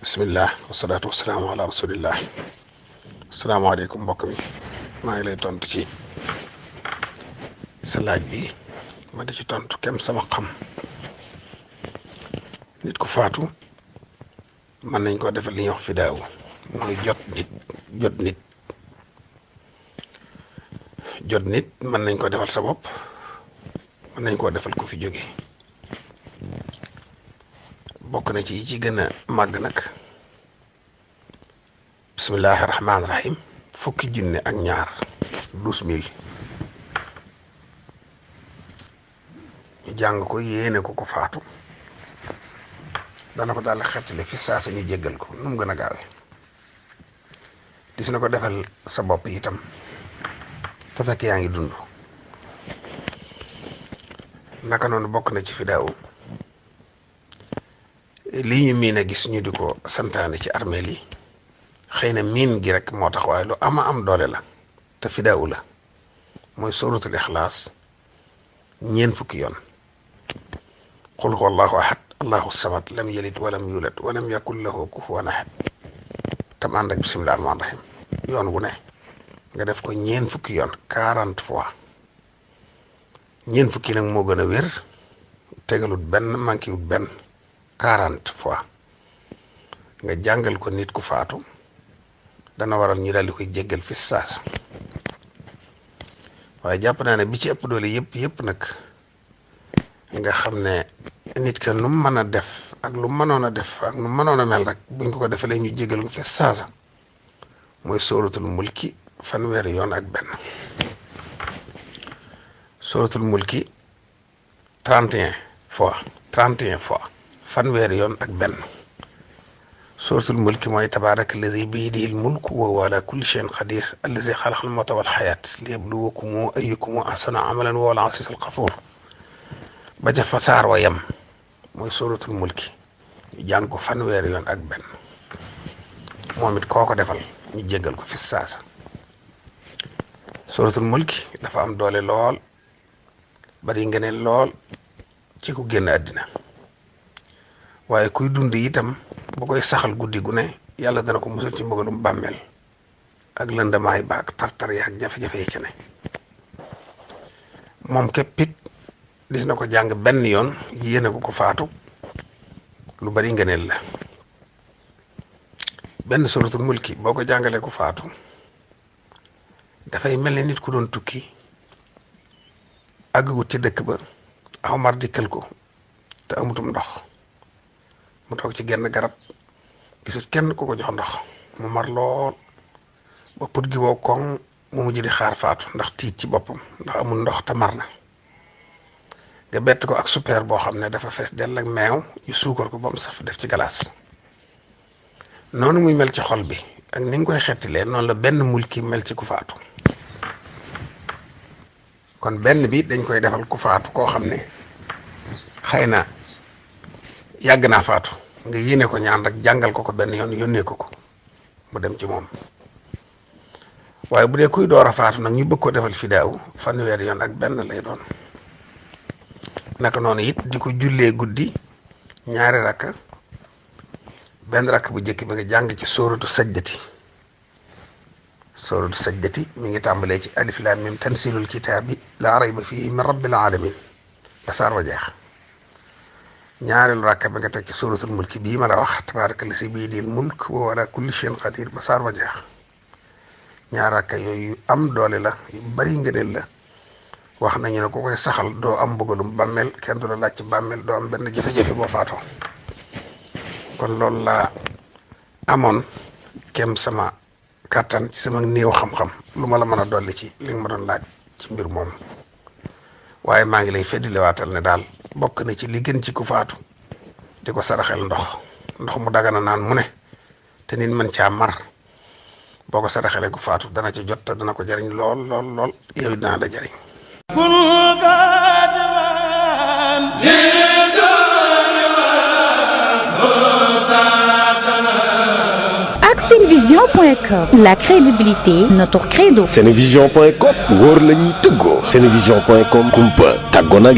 bismillah wasalaatu wasalaamu ala rasulillah. asalaamaaleykum mbokk mi maa ngi lay tontu ci sa laaj bi ma di ci tontu kem sama xam. nit ku faatu mën nañ koo defal li ñuy wax fidaaw mooy jot nit mën nañ koo defal sa bopp, mën nañ koo defal ku fi jóge. bokk na ci yi ci gën a màgg nag bismillahi rahmaani rahim fukki junne ak ñaar 12,000 ñu jàng ko yéene ko ko faatu dana ko daal xettali fi saa sa ñu jéggal ko nu mu gën a gaawe. dis na ko defal sa bopp itam te fekk yaa ngi dund. naka noonu bokk na ci fidaaw lii ñu miin a gis ñu di ko santaane ci armeel yi, xëy na miin gi rek moo tax waaye lu am doole la te fidaaw la, mooy suratul ixlaas 40 yoon. qul huwa allahu ahad allahu samad lam yalid walam yulad walam yakun lahu kufuwan ahad tam ànd ak bismillahi rahmaani rahim yoon wu ne nga def ko 40 yoon 40 fois. 40 nag moo gën a wér, tegalut benn manqué wut benn. 40 fois nga jàngal ko nit ku faatu dana waral ñu daal di koy jéggal fi saasa. waaye jàpp naa ne bi ci ëpp doole yëpp nag nga xam ne nit ka nu mu mën a def ak lu mënoon a def ak nu mënoon a mel rek buñ ko defalee ñu jéggal ko fi saasa mooy sóoratul mulki 1 yoon ak benn. sóoratul mulki 31 fois 1 yoon ak benn. suratul mulki mooy tabaaraka allazi biyadihil mulku wa huwa ala kulli shay'in qadir allazi xalaqal mawta wal xayaat liyabluwakum ayyukum ahsanu amalan wa huwal azizul gafuur ba ca fa saar wa yem mooy suratul mulki ñu jàng ko 1 yoon ak benn. moom it koo ko defal ñu jéggal ko fi saasa. suratul mulki dafa am doole lool bari ngeen lool ci ku génn àddina. waaye kuy dund itam bu koy saxal guddi gu ne yàlla dana ko musal ci mbugalum bàmmeel ak lëndamaay baak tartar ya ak jafe-jafe yi ci ne. moom képp it dis na ko jàng benn yoon yéene ko faatu lu bari ngëneel la. benn suratul mulki boo ko jàngalee ko faatu dafay mel ni nit ku doon tukki àggagut ci dëkk ba aw mar dikkal ko te amutum ndox. mu toog ci genn garab gisut kenn ku ko jox ndox mu mar lool ba put gi wow koŋ mu mujj di xaar faatu ndax tiit ci boppam ndax amul ndox te mar na. nga bett ko ak super boo xam ne dafa fees dell ak meew ñu suukar ko ba mu saf def ci galaas. noonu muy mel ci xol bi ak ni nga koy xettilee noonu la benn mulki mel ci ku faatu. kon benn bi dañ koy defal ku faatu koo xam ne xëy na yàgg naa faatu nga yéene ko ñaan rek jàngal ko benn yoon yónnee ko mu dem ci moom. waaye bu dee kuy door a faatu nag ñu bëgg ko defal fidaaw 1 yoon ak benn lay doon. naka noonu it di ko jullee guddi 2 rakka. benn rakk bu njëkk bi nga jàng ci sóoratu sajdati. sóoratu sajdati mi ngi tàmbalee ci alif laam mim tanzilul kitaabi laa rayba fiihi min rabbil alamin ba saar wa jeex. ñaareelu rakka bi nga teg ci suratul mulki bii ma la wax tabaaraka llazi biyadihil mulk wa huwa ala kulli shay'in qadir ba saar wa jeex. ñaar rakka yooyu am doole la yu bari ngëneel la. wax nañu ne ku koy saxal doo am mbugalum bàmmeel kenn du la laaj ci bàmmeel doo am benn jafe-jafe boo faatoo. kon loolu laa amoon kem sama kàttan ci sama néew xam-xam lu ma la mën a dolli ci li nga ma doon laaj ci mbir moom. waaye maa ngi lay feddilewaatal ne daal bokk na ci li gën ci ku faatu di ko saraxel ndox mu dagana naan mu ne te nit mën caa mar boo ko saraxelee ku faatu dana ci jot te dana ko jariñ lool yow it dana da jariñ. ak Senevision.com, la crédibilité notre credo. Senevision.com wóor la ñuy tëggoo. Senevision.com kumpa tàggoo na